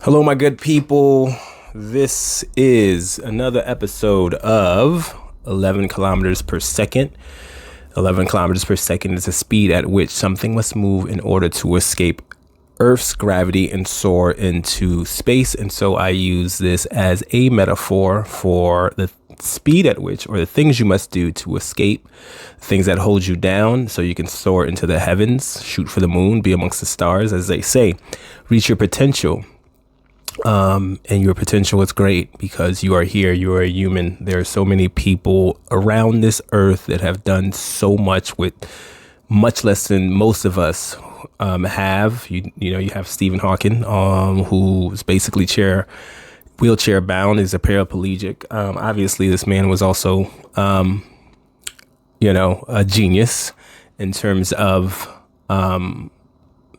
Hello, my good people. This is another episode of 11 kilometers per second. 11 kilometers per second is the speed at which something must move in order to escape Earth's gravity and soar into space. And so I use this as a metaphor for the speed at which, or the things you must do to escape things that hold you down so you can soar into the heavens, shoot for the moon, be amongst the stars, as they say, reach your potential. And your potential is great because you are here. You are a human. There are so many people around this earth that have done so much with much less than most of us have. You have Stephen Hawking, who's basically wheelchair bound, is a paraplegic. Obviously, this man was also, a genius in terms of,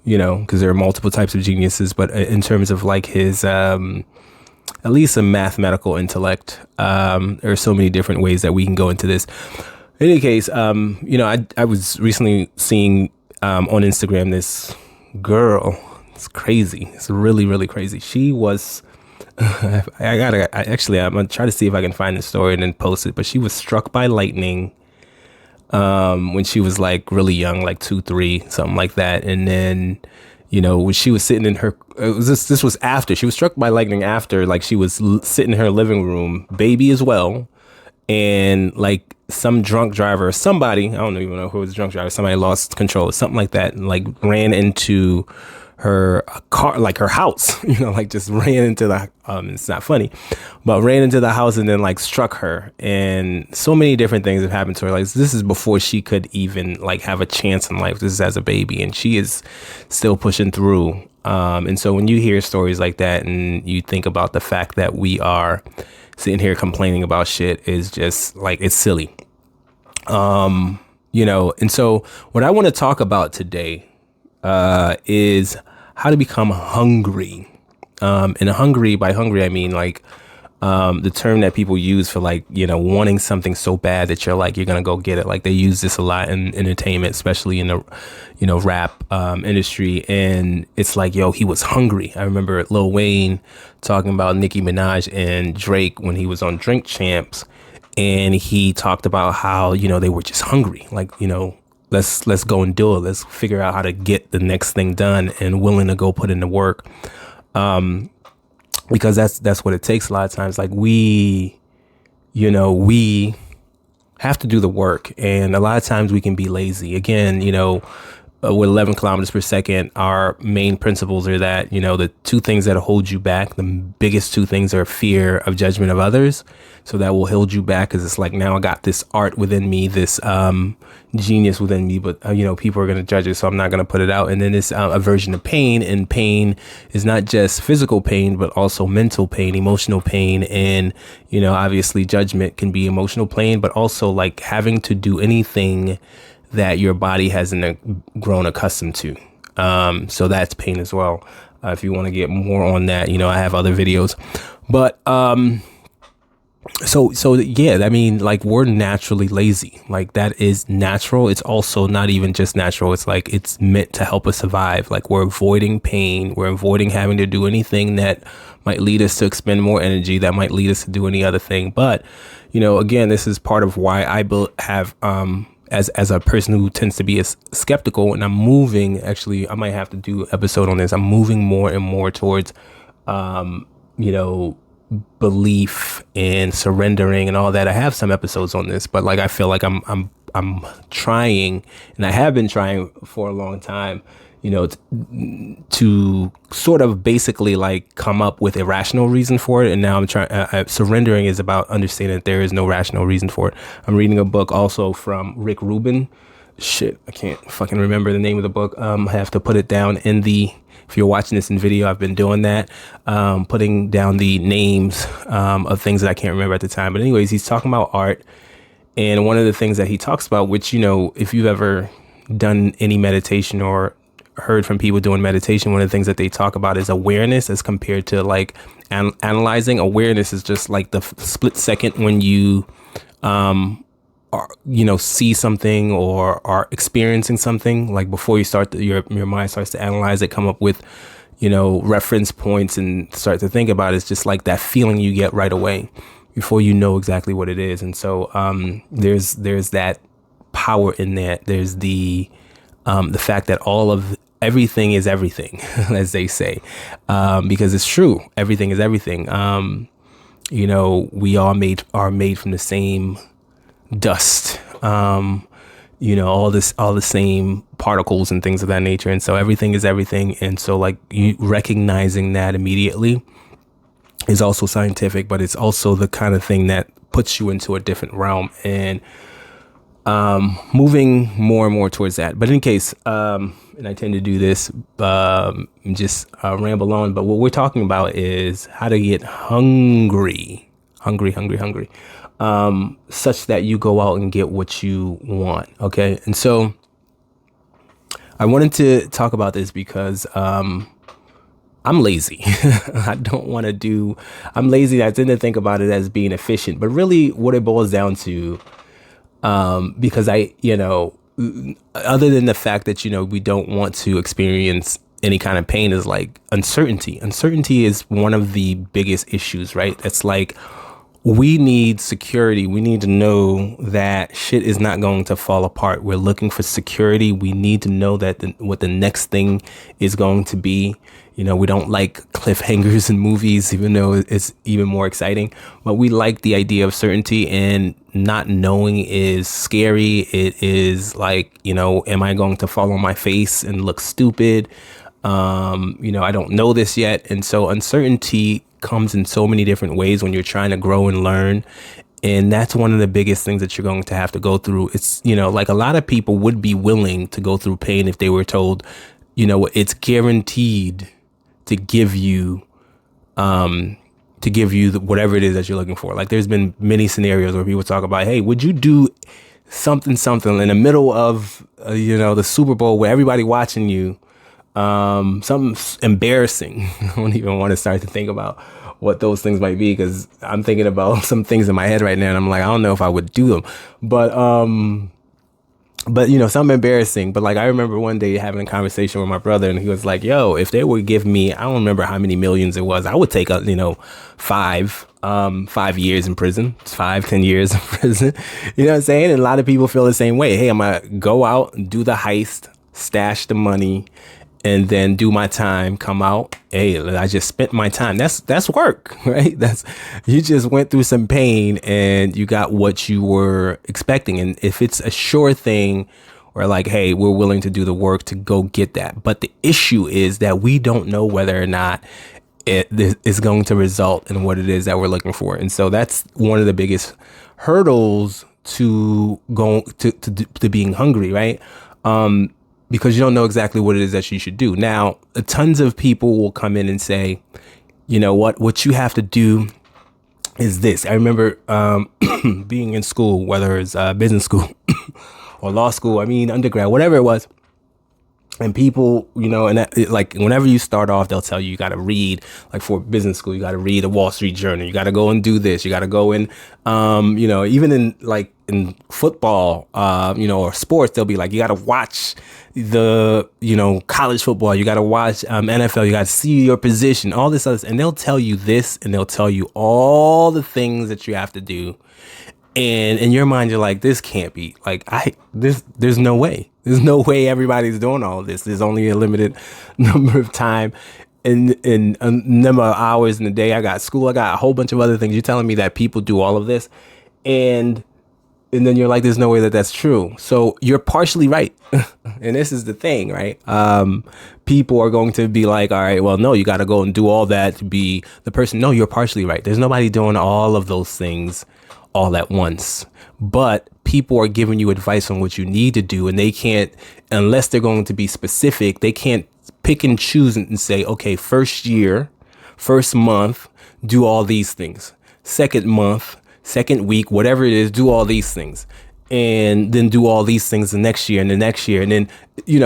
because there are multiple types of geniuses, but in terms of like his, at least a mathematical intellect, there are so many different ways that we can go into this. In any case, I was recently seeing on Instagram this girl. It's crazy. It's really, really crazy. She was, I'm gonna try to see if I can find the story and then post it, but she was struck by lightning when she was like really young, like 2, 3, something like that. And then, when she was sitting in her, this was after she was struck by lightning, after like she was sitting in her living room, baby as well. And like some drunk driver or somebody, I don't even know who was the drunk driver, somebody lost control, something like that, and like ran into her car, like her house, like just ran into the, it's not funny, but ran into the house and then like struck her. And so many different things have happened to her. Like this is before she could even like have a chance in life. This is as a baby, and she is still pushing through. And so when you hear stories like that and you think about the fact that we are sitting here complaining about shit, is just like, it's silly. And so what I want to talk about today is how to become hungry. And by hungry, I mean like the term that people use for like, wanting something so bad that you're like, you're going to go get it. Like they use this a lot in entertainment, especially in the, rap industry. And it's like, yo, he was hungry. I remember Lil Wayne talking about Nicki Minaj and Drake when he was on Drink Champs. And he talked about how, they were just hungry. Like, let's go and do it. Let's figure out how to get the next thing done and willing to go put in the work. Because that's what it takes a lot of times. Like we have to do the work, and a lot of times we can be lazy. Again, with 11 kilometers per second, our main principles are that, the two things that hold you back, the biggest two things are fear of judgment of others. So that will hold you back because it's like, now I got this art within me, this genius within me, but, people are going to judge it, so I'm not going to put it out. And then this aversion to pain, and pain is not just physical pain, but also mental pain, emotional pain. And, obviously judgment can be emotional pain, but also like having to do anything that your body hasn't grown accustomed to. So that's pain as well. If you want to get more on that, I have other videos, but, so yeah, I mean, like we're naturally lazy. Like that is natural. It's also not even just natural. It's like, it's meant to help us survive. Like we're avoiding pain. We're avoiding having to do anything that might lead us to expend more energy, that might lead us to do any other thing. But, again, this is part of why I have, as a person who tends to be skeptical, and I'm moving, actually, I might have to do an episode on this. I'm moving more and more towards, belief and surrendering and all that. I have some episodes on this, but like, I feel like I'm trying, and I have been trying for a long time, to sort of basically like come up with a rational reason for it. And now I'm trying, surrendering is about understanding that there is no rational reason for it. I'm reading a book also from Rick Rubin. Shit, I can't fucking remember the name of the book. I have to put it down if you're watching this in video, I've been doing that, putting down the names of things that I can't remember at the time. But anyways, he's talking about art. And one of the things that he talks about, which, if you've ever done any meditation or heard from people doing meditation, one of the things that they talk about is awareness as compared to like analyzing. Awareness is just like the split second when you see something or are experiencing something, like before you start your mind starts to analyze it, come up with reference points and start to think about it, it's just like that feeling you get right away before you know exactly what it is. And so there's that power in that. There's the fact that everything is everything, as they say, because it's true. Everything is everything. We are made from the same dust. All the same particles and things of that nature. And so everything is everything. And so like you recognizing that immediately is also scientific, but it's also the kind of thing that puts you into a different realm and moving more and more towards that. But in case, and I tend to do this, just ramble on, but what we're talking about is how to get hungry, such that you go out and get what you want. Okay. And so I wanted to talk about this because, I'm lazy. I'm lazy. I tend to think about it as being efficient, but really what it boils down to, because other than the fact that, we don't want to experience any kind of pain, is like uncertainty. Uncertainty is one of the biggest issues, right? It's like, we need security. We need to know that shit is not going to fall apart. We're looking for security. We need to know that what the next thing is going to be. We don't like cliffhangers in movies, even though it's even more exciting. But we like the idea of certainty, and not knowing is scary. It is like, am I going to fall on my face and look stupid? I don't know this yet. And so uncertainty comes in so many different ways when you're trying to grow and learn. And that's one of the biggest things that you're going to have to go through. It's, like a lot of people would be willing to go through pain if they were told, it's guaranteed to give you whatever it is that you're looking for. Like there's been many scenarios where people talk about, hey, would you do something in the middle of, the Super Bowl where everybody watching you, something embarrassing. I don't even want to start to think about what those things might be, because I'm thinking about some things in my head right now and I'm like, I don't know if I would do them, but something embarrassing. But like, I remember one day having a conversation with my brother, and he was like, yo, if they would give me, I don't remember how many millions it was, I would take 5 years in prison, 5-10 years in prison. You know what I'm saying? And a lot of people feel the same way. Hey, I'm gonna go out and do the heist, stash the money, and then do my time, come out. Hey, I just spent my time. That's work, right? You just went through some pain and you got what you were expecting. And if it's a sure thing, or like, hey, we're willing to do the work to go get that. But the issue is that we don't know whether or not it is going to result in what it is that we're looking for. And so that's one of the biggest hurdles to being hungry, right? Because you don't know exactly what it is that you should do. Now, tons of people will come in and say, what you have to do is this. I remember being in school, whether it's business school or law school, undergrad, whatever it was. And people, like whenever you start off, they'll tell you got to read, like for business school, you got to read a Wall Street Journal. You got to go and do this. You got to go in, even in football, or sports, they'll be like, you got to watch the, college football. You got to watch NFL. You got to see your position, all this other, and they'll tell you this, and they'll tell you all the things that you have to do. And in your mind, you're like, this can't be like, there's no way. There's no way everybody's doing all of this. There's only a limited number of time and a number of hours in the day. I got school. I got a whole bunch of other things. You're telling me that people do all of this. And then you're like, there's no way that that's true. So you're partially right. And this is the thing, right? People are going to be like, all right, well, no, you got to go and do all that to be the person. No, you're partially right. There's nobody doing all of those things all at once, but people are giving you advice on what you need to do, and they can't, unless they're going to be specific, they can't pick and choose and say, okay, first month, do all these things. Second month, second week, whatever it is, do all these things, and then do all these things the next year and the next year. And then,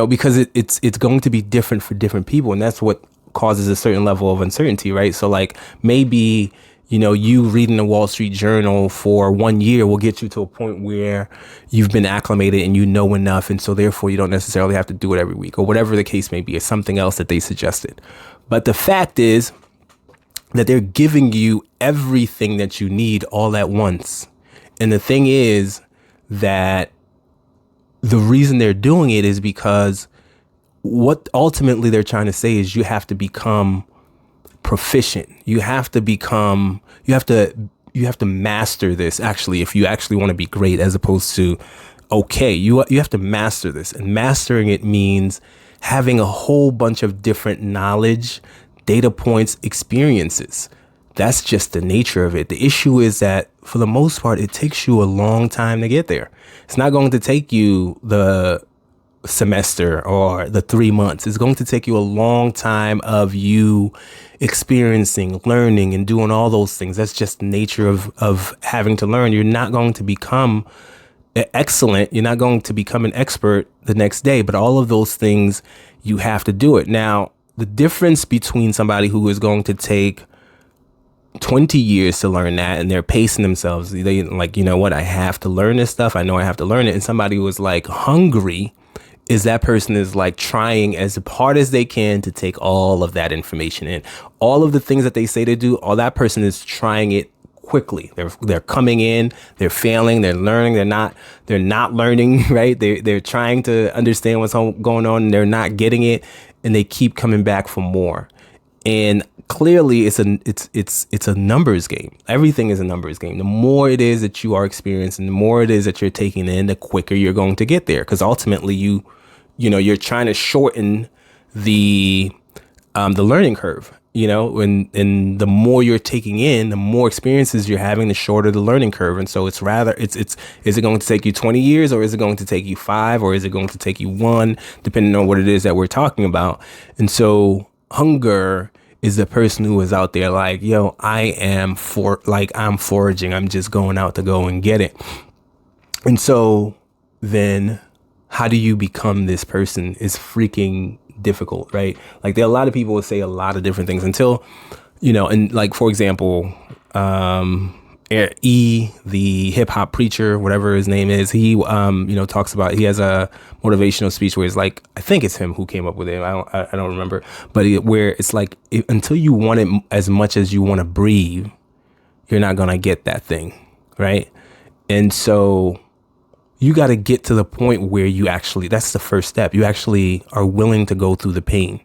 because it's going to be different for different people. And that's what causes a certain level of uncertainty, right? So like maybe, you reading the Wall Street Journal for 1 year will get you to a point where you've been acclimated and you know enough. And so therefore you don't necessarily have to do it every week, or whatever the case may be, or something else that they suggested. But the fact is that they're giving you everything that you need all at once. And the thing is that the reason they're doing it is because what ultimately they're trying to say is you have to become proficient. You have to master this, actually, if you actually want to be great, as opposed to okay. You have to master this. And mastering it means having a whole bunch of different knowledge, data points, experiences. That's just the nature of it. The issue is that for the most part, it takes you a long time to get there. It's not going to take you the semester or the 3 months. It's going to take you a long time of you experiencing, learning, and doing all those things. That's just the nature of having to learn. You're not going to become excellent. You're not going to become an expert the next day, but all of those things, you have to do it. Now, the difference between somebody who is going to take 20 years to learn that and they're pacing themselves, they like, you know what, I have to learn this stuff. I know I have to learn it. And somebody who is like hungry, is that person is like trying as hard as they can to take all of that information in. All of the things that they say to do, all that person is trying it quickly. They're coming in, they're failing, they're learning, they're not learning, right? They're trying to understand what's going on and they're not getting it, and they keep coming back for more. And clearly it's a numbers game. Everything is a numbers game. The more it is that you are experiencing, the more it is that you're taking in, the quicker you're going to get there. Because ultimately you're trying to shorten the learning curve, and the more you're taking in, the more experiences you're having, the shorter the learning curve. And so is it going to take you 20 years, or is it going to take you 5, or is it going to take you 1, depending on what it is that we're talking about. And so hunger is the person who is out there like, yo, I'm foraging. I'm just going out to go and get it. And so then how do you become this person is freaking difficult, right? Like there are a lot of people who say a lot of different things until, and like, for example, the hip hop preacher, whatever his name is, he, talks about, he has a motivational speech where it's like, I think it's him who came up with it. I don't remember, but where it's like, until you want it as much as you want to breathe, you're not going to get that thing. Right. And so you got to get to the point where that's the first step. You actually are willing to go through the pain.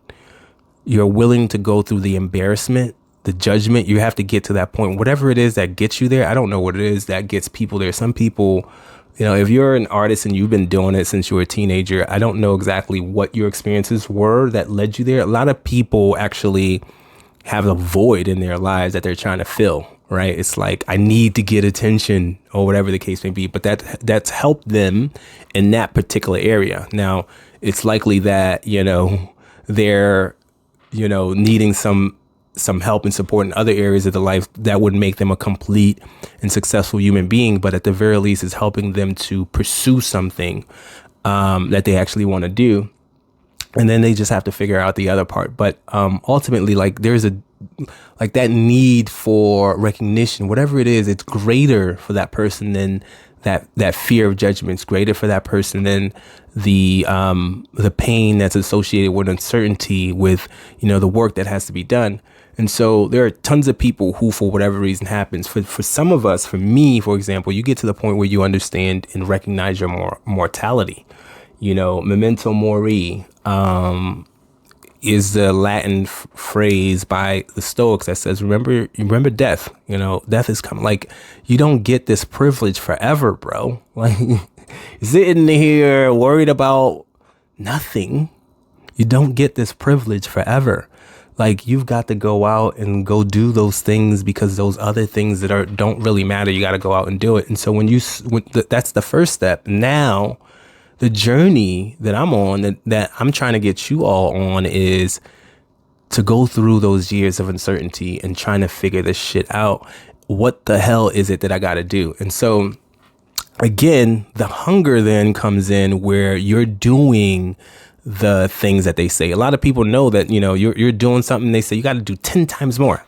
You're willing to go through the embarrassment, the judgment. You have to get to that point. Whatever it is that gets you there, I don't know what it is that gets people there. Some people, if you're an artist and you've been doing it since you were a teenager, I don't know exactly what your experiences were that led you there. A lot of people actually have a void in their lives that they're trying to fill, right? It's like, I need to get attention or whatever the case may be, but that's helped them in that particular area. Now, it's likely that, they're, needing some help and support in other areas of their life that would make them a complete and successful human being. But at the very least, it's helping them to pursue something that they actually want to do. And then they just have to figure out the other part. But ultimately, like there's that need for recognition, whatever it is, it's greater for that person than that fear of judgment. It's greater for that person than the pain that's associated with uncertainty, with, the work that has to be done. And so there are tons of people who, for whatever reason happens, for some of us, for me, for example, you get to the point where you understand and recognize your mortality. Memento mori is the Latin phrase by the Stoics that says, remember death. Death is coming. Like, you don't get this privilege forever, bro. Like, sitting here worried about nothing. You don't get this privilege forever. Like, you've got to go out and go do those things, because those other things that don't really matter, you got to go out and do it. And so that's the first step. Now, the journey that I'm on, that I'm trying to get you all on, is to go through those years of uncertainty and trying to figure this shit out. What the hell is it that I got to do? And so, again, the hunger then comes in where you're doing the things that they say. A lot of people know that, you're doing something. They say you got to do 10 times more.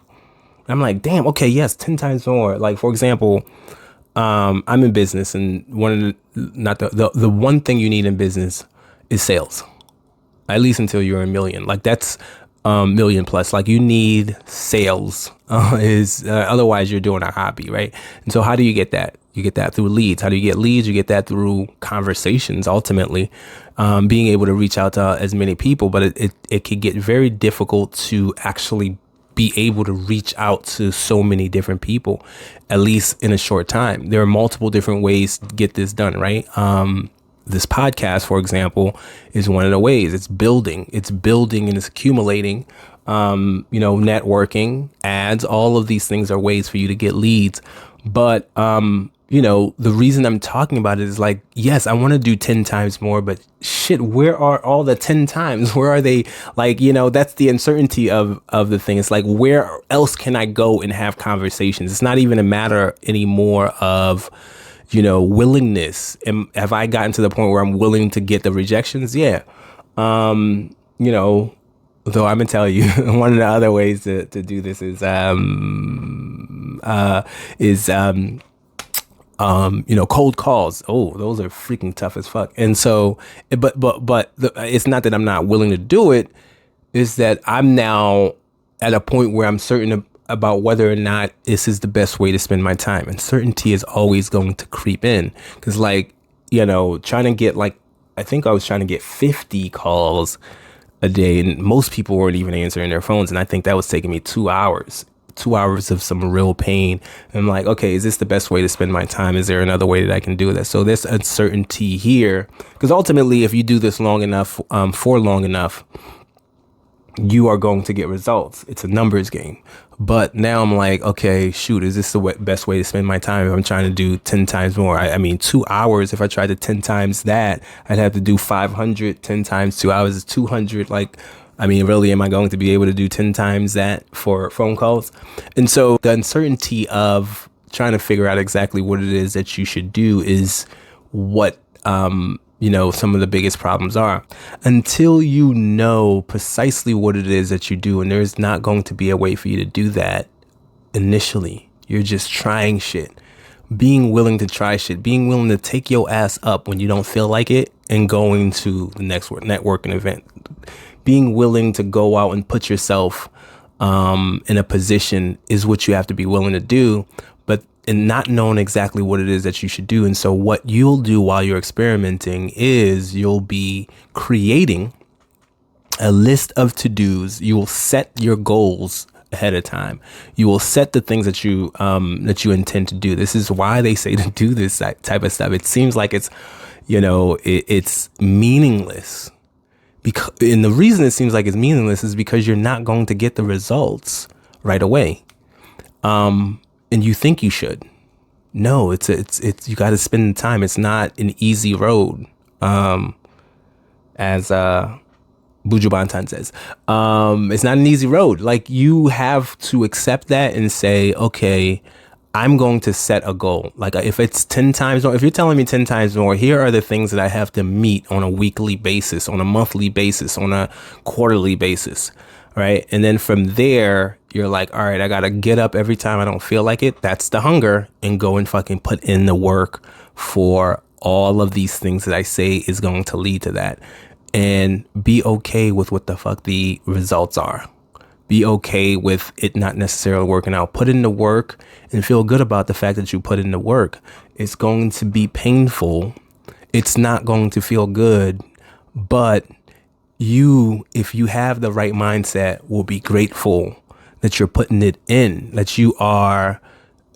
I'm like, damn, okay, yes, 10 times more. Like, for example, I'm in business, and the one thing you need in business is sales, at least until you're a million. Like, that's million plus. Like you need sales, is otherwise you're doing a hobby, right? And so how do you get that? You get that through leads. How do you get leads? You get that through conversations, ultimately, being able to reach out to as many people. But it can get very difficult to actually be able to reach out to so many different people, at least in a short time. There are multiple different ways to get this done, right? This podcast, for example, is one of the ways. It's building and it's accumulating. Networking, ads, all of these things are ways for you to get leads. But the reason I'm talking about it is like, yes, I want to do 10 times more, but shit, where are all the 10 times? Where are they? Like, that's the uncertainty of the thing. It's like, where else can I go and have conversations? It's not even a matter anymore of willingness. Have I gotten to the point where I'm willing to get the rejections? Yeah. Though I'm gonna tell you, one of the other ways to do this is cold calls. Oh, those are freaking tough as fuck. And so, it's not that I'm not willing to do it. It's that I'm now at a point where I'm certain about whether or not this is the best way to spend my time. Uncertainty is always going to creep in because, trying to get I think I was trying to get 50 calls a day, and most people weren't even answering their phones. And I think that was taking me 2 hours. 2 hours of some real pain. And I'm like, okay, is this the best way to spend my time? Is there another way that I can do that? So there's uncertainty here, because ultimately, if you do this long enough, for long enough, you are going to get results. It's a numbers game. But now I'm like, okay, shoot, is this the best way to spend my time if I'm trying to do 10 times more? I mean, 2 hours, if I tried to 10 times that, I'd have to do 500. 10 times 2 hours is 200. Really, am I going to be able to do 10 times that for phone calls? And so the uncertainty of trying to figure out exactly what it is that you should do is what, some of the biggest problems are. Until you know precisely what it is that you do, and there's not going to be a way for you to do that initially. You're just trying shit. Being willing to try shit, being willing to take your ass up when you don't feel like it and going to the next networking event. Being willing to go out and put yourself in a position is what you have to be willing to do, and not knowing exactly what it is that you should do. And so what you'll do while you're experimenting is you'll be creating a list of to-dos. You will set your goals ahead of time. You will set the things that you intend to do. This is why they say to do this type of stuff. It seems like it's meaningless. And the reason it seems like it's meaningless is because you're not going to get the results right away. And you think you should. No, it's you got to spend the time. It's not an easy road. As Buju Banton says, it's not an easy road. Like, you have to accept that and say, okay, I'm going to set a goal. Like, if it's 10 times more, if you're telling me 10 times more, here are the things that I have to meet on a weekly basis, on a monthly basis, on a quarterly basis. Right. And then from there, you're like, all right, I got to get up every time I don't feel like it. That's the hunger, and go and fucking put in the work for all of these things that I say is going to lead to that. And be okay with what the fuck the results are. Be okay with it not necessarily working out. Put in the work and feel good about the fact that you put in the work. It's going to be painful. It's not going to feel good, but if you have the right mindset, will be grateful that you're putting it in, that you are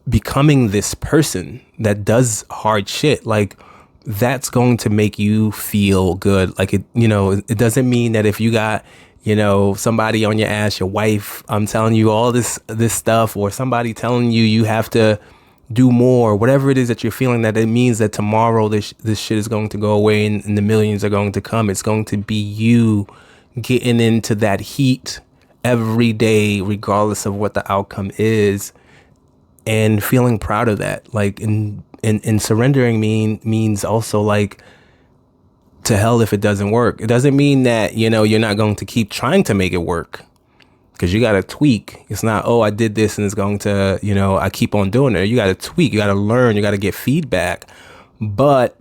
becoming this person that does hard shit. Like, that's going to make you feel good. Like, it doesn't mean that if you got, somebody on your ass, your wife, I'm telling you all this stuff, or somebody telling you have to do more, whatever it is that you're feeling, that it means that tomorrow this shit is going to go away and the millions are going to come. It's going to be you getting into that heat every day, regardless of what the outcome is, and feeling proud of that. Like, and surrendering means also, like, to hell if it doesn't work. It doesn't mean that, you're not going to keep trying to make it work. Because you got to tweak. It's not, I did this and it's going to, I keep on doing it. You got to tweak. You got to learn. You got to get feedback. But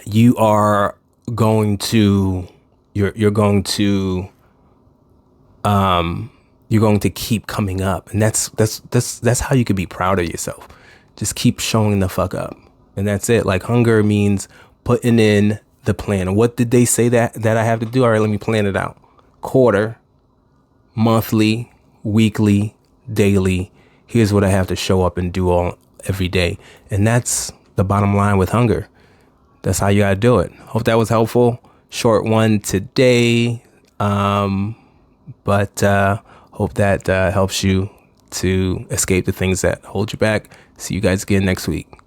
you are going to, you're going to you're going to keep coming up. And that's how you can be proud of yourself. Just keep showing the fuck up. And that's it. Like, hunger means putting in the plan. What did they say that I have to do? All right, let me plan it out. Quarter, monthly, weekly, daily. Here's what I have to show up and do every day. And that's the bottom line with hunger. That's how you gotta do it. Hope that was helpful. Short one today. But hope that helps you to escape the things that hold you back. See you guys again next week.